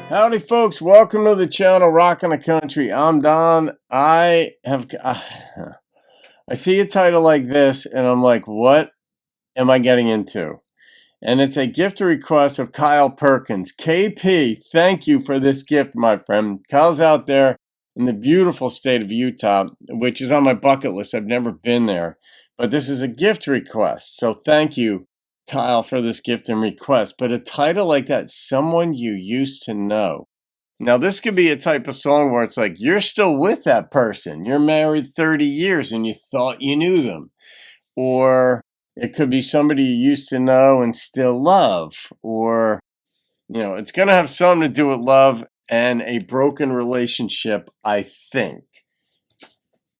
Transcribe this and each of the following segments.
Howdy, folks. Welcome to the channel, Rockin' the Country. I'm Don. I see a title like this, and I'm like, what am I getting into? And it's a gift request of Kyle Perkins. KP, thank you for this gift, my friend. Kyle's out there in the beautiful state of Utah, which is on my bucket list. I've never been there, but this is a gift request. So thank you, Kyle, for this gift and request. But a title like that, Someone You Used to Know. Now, this could be a type of song where it's like, you're still with that person. You're married 30 years and you thought you knew them. Or it could be somebody you used to know and still love. Or, it's going to have something to do with love and a broken relationship, I think.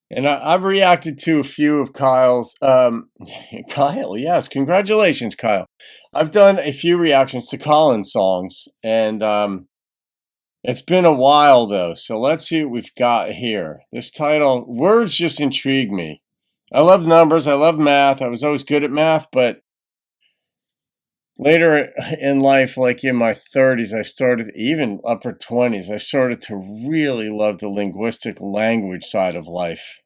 And I've reacted to a few of Kyle's. Kyle, yes. Congratulations, Kyle. I've done a few reactions to Collin songs. And it's been a while, though. So let's see what we've got here. This title, words just intrigue me. I love numbers. I love math. I was always good at math. But later in life, like in my 30s, I started, even upper 20s, I started to really love the linguistic language side of life.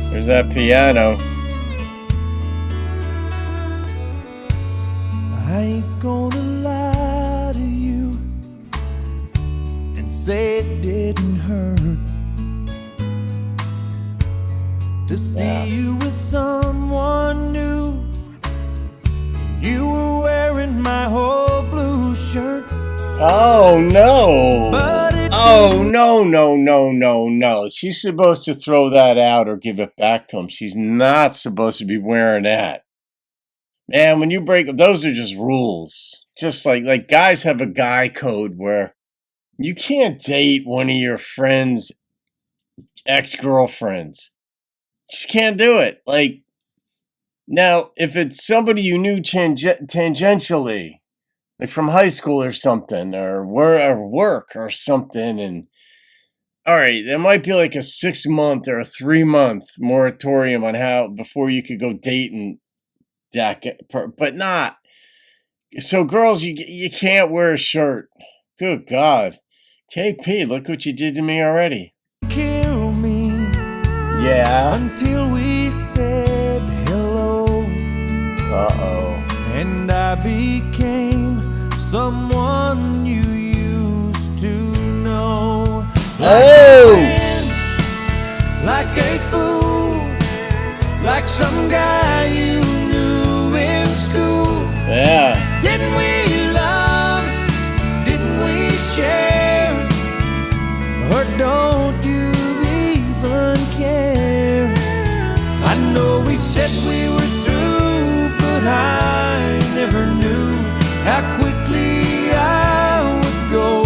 There's that piano. I ain't gonna lie to you and say it didn't hurt to see you with someone new. You were wearing my whole blue shirt. Oh no! Oh no! She's supposed to throw that out or give it back to him. She's not supposed to be wearing that. Man, when you break up, those are just rules. Just like guys have a guy code where you can't date one of your friends' ex-girlfriends. Just can't do it. Like, now, if it's somebody you knew tangentially, like from high school or something, or work or something, and all right, there might be like a 6-month or a 3-month moratorium on how before you could go dating. But not. So girls, you can't wear a shirt. Good God. KP, look what you did to me already. Kill me. Yeah. Until we said hello. Uh-oh. And I became someone you used to know. Like a fool. Like some guy you knew in school. Yeah. Didn't we love? Didn't we share? Or don't you even care? I know we said we were through, but I never knew how quickly I would go.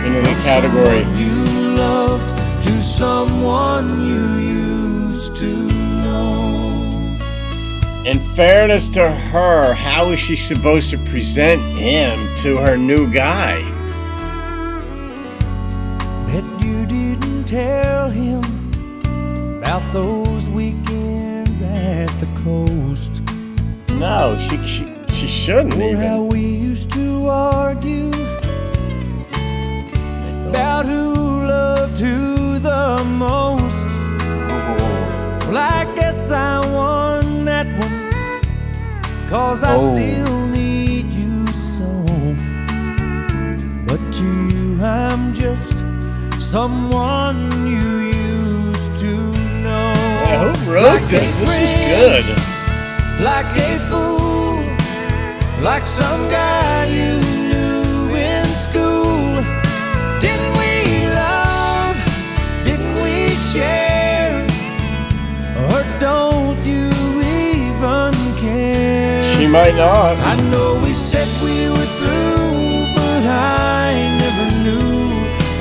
Into the category. From someone you loved to someone you used to know. In fairness to her, how is she supposed to present him to her new guy? Bet you didn't tell him about those weekends at the coast. No, she shouldn't Or how even. we used to argue about who loved who the most. Well, I guess I won that one, 'cause I still need you so. But to you I'm just someone you used to know. Yeah, who wrote Like this? a This is friend, good. Like a fool, like some guy you knew in school. Didn't we love? Didn't we share? Or don't you even care? She might not. I know we said we were through, but I never knew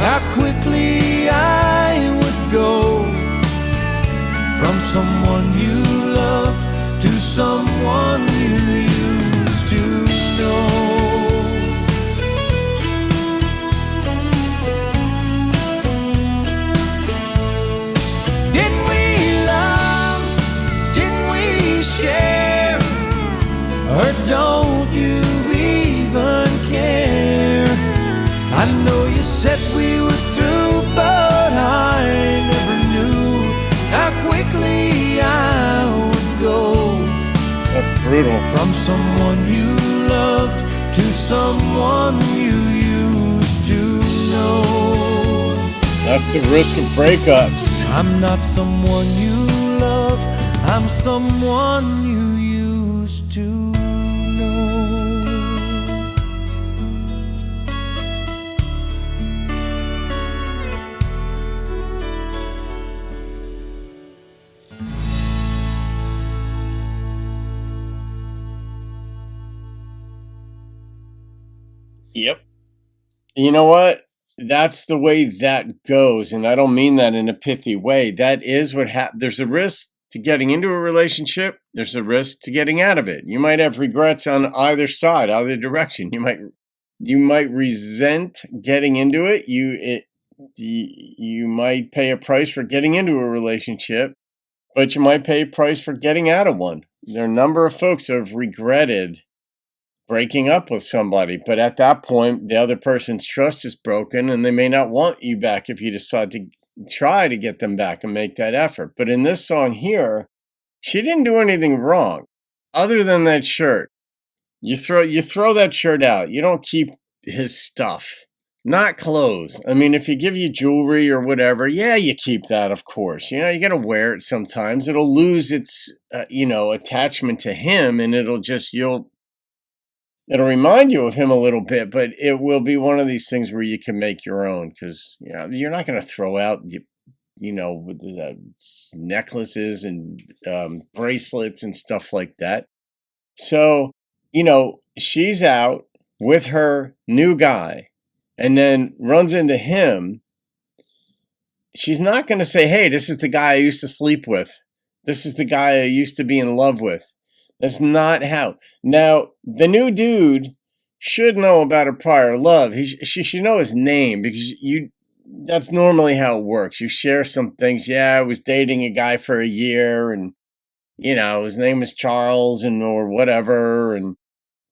how quickly I would go. From someone you loved to someone you used to know. Didn't we love? Didn't we share? brutal. From someone you loved to someone you used to know. That's the risk of breakups. I'm not someone you love, I'm someone you used to know. Yep. You know what? That's the way that goes. And I don't mean that in a pithy way. That is what happens. There's a risk to getting into a relationship. There's a risk to getting out of it. You might have regrets on either side, either direction. You might resent getting into it. You might pay a price for getting into a relationship, but you might pay a price for getting out of one. There are a number of folks who have regretted breaking up with somebody, but at that point the other person's trust is broken and they may not want you back if you decide to try to get them back and make that effort. But in this song here, she didn't do anything wrong other than that shirt. You throw that shirt out. You don't keep his stuff. Not clothes. I mean, if he give you jewelry or whatever, yeah, you keep that, of course. You know, you got to wear it sometimes. It'll lose its attachment to him, and it'll remind you of him a little bit, but it will be one of these things where you can make your own, because you're not going to throw out with the necklaces and bracelets and stuff like that. So she's out with her new guy and then runs into him. She's not going to say, hey, this is the guy I used to sleep with, this is the guy I used to be in love with. That's not how. Now, the new dude should know about her prior love. She should know his name, because that's normally how it works. You share some things. Yeah, I was dating a guy for a year, and his name was Charles or whatever. And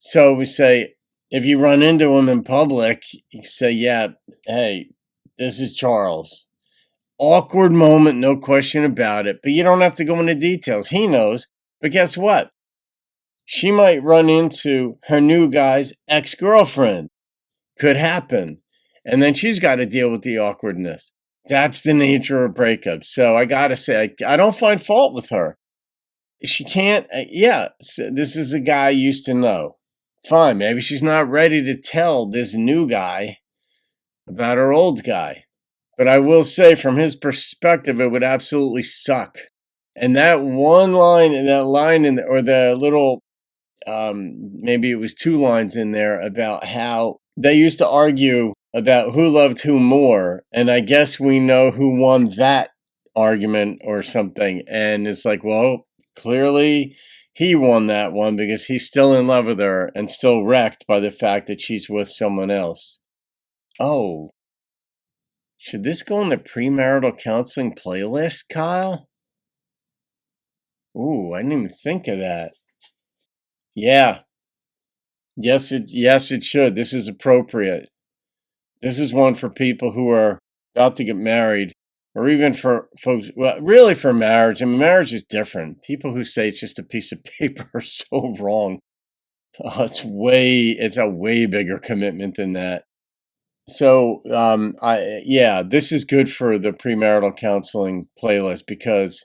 so we say, if you run into him in public, you say, yeah, hey, this is Charles. Awkward moment, no question about it. But you don't have to go into details. He knows. But guess what? She might run into her new guy's ex-girlfriend. Could happen. And then she's got to deal with the awkwardness. That's the nature of breakups. So I got to say, I don't find fault with her. She can't, this is a guy I used to know. Fine, maybe she's not ready to tell this new guy about her old guy. But I will say, from his perspective, it would absolutely suck. And that one line, or the little, maybe it was 2 lines in there, about how they used to argue about who loved who more, and I guess we know who won that argument or something. And it's like, well, clearly he won that one, because he's still in love with her and still wrecked by the fact that she's with someone else. Oh, should this go on the premarital counseling playlist, Kyle? Ooh, I didn't even think of that. Yeah. Yes, it should. This is appropriate. This is one for people who are about to get married, or even for folks, well, really for marriage. I mean, marriage is different. People who say it's just a piece of paper are so wrong. Oh, it's a way bigger commitment than that. So, this is good for the premarital counseling playlist, because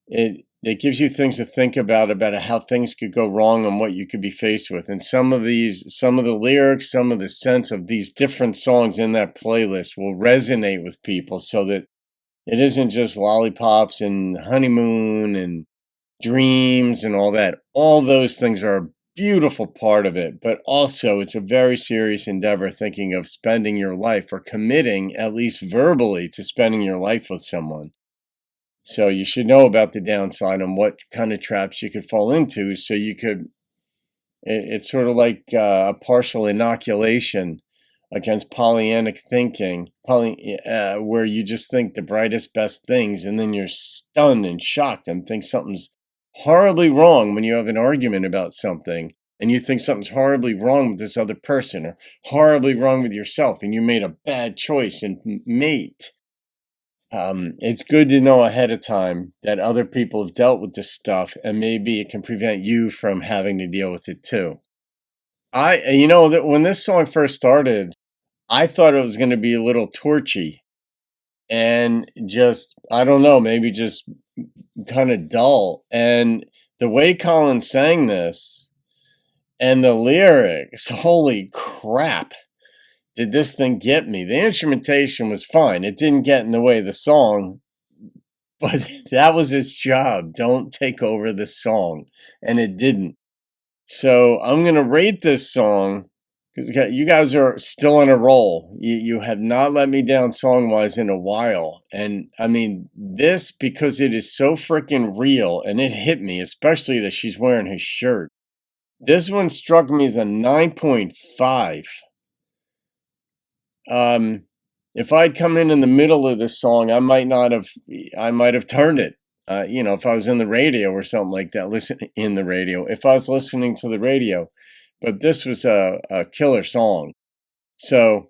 it gives you things to think about how things could go wrong and what you could be faced with. And some of the lyrics, some of the sense of these different songs in that playlist will resonate with people, so that it isn't just lollipops and honeymoon and dreams and all that. All those things are a beautiful part of it, but also it's a very serious endeavor, thinking of spending your life, or committing, at least verbally, to spending your life with someone. So you should know about the downside and what kind of traps you could fall into. So it's sort of like a partial inoculation against Pollyannic thinking, where you just think the brightest, best things, and then you're stunned and shocked and think something's horribly wrong when you have an argument about something, and you think something's horribly wrong with this other person, or horribly wrong with yourself, and you made a bad choice and mate. it's good to know ahead of time that other people have dealt with this stuff, and maybe it can prevent you from having to deal with it too. That when this song first started, I thought it was going to be a little torchy and just, I don't know, maybe just kind of dull. And the way Collin sang this and the lyrics, holy crap, did this thing get me? The instrumentation was fine. It didn't get in the way of the song, but that was its job. Don't take over the song. And it didn't. So I'm going to rate this song because you guys are still on a roll. You have not let me down song wise in a while. And I mean, this, because it is so freaking real and it hit me, especially that she's wearing his shirt. This one struck me as a 9.5. If I'd come in the middle of this song, I might have turned it. If I was in the radio or something like that, if I was listening to the radio, but this was a killer song. So,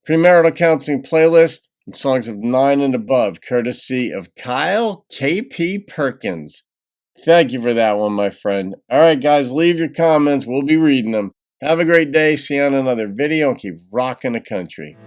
premarital counseling playlist and songs of 9 and above, courtesy of Kyle K.P. Perkins. Thank you for that one, my friend. All right, guys, leave your comments. We'll be reading them. Have a great day. See you on another video and keep rocking the country.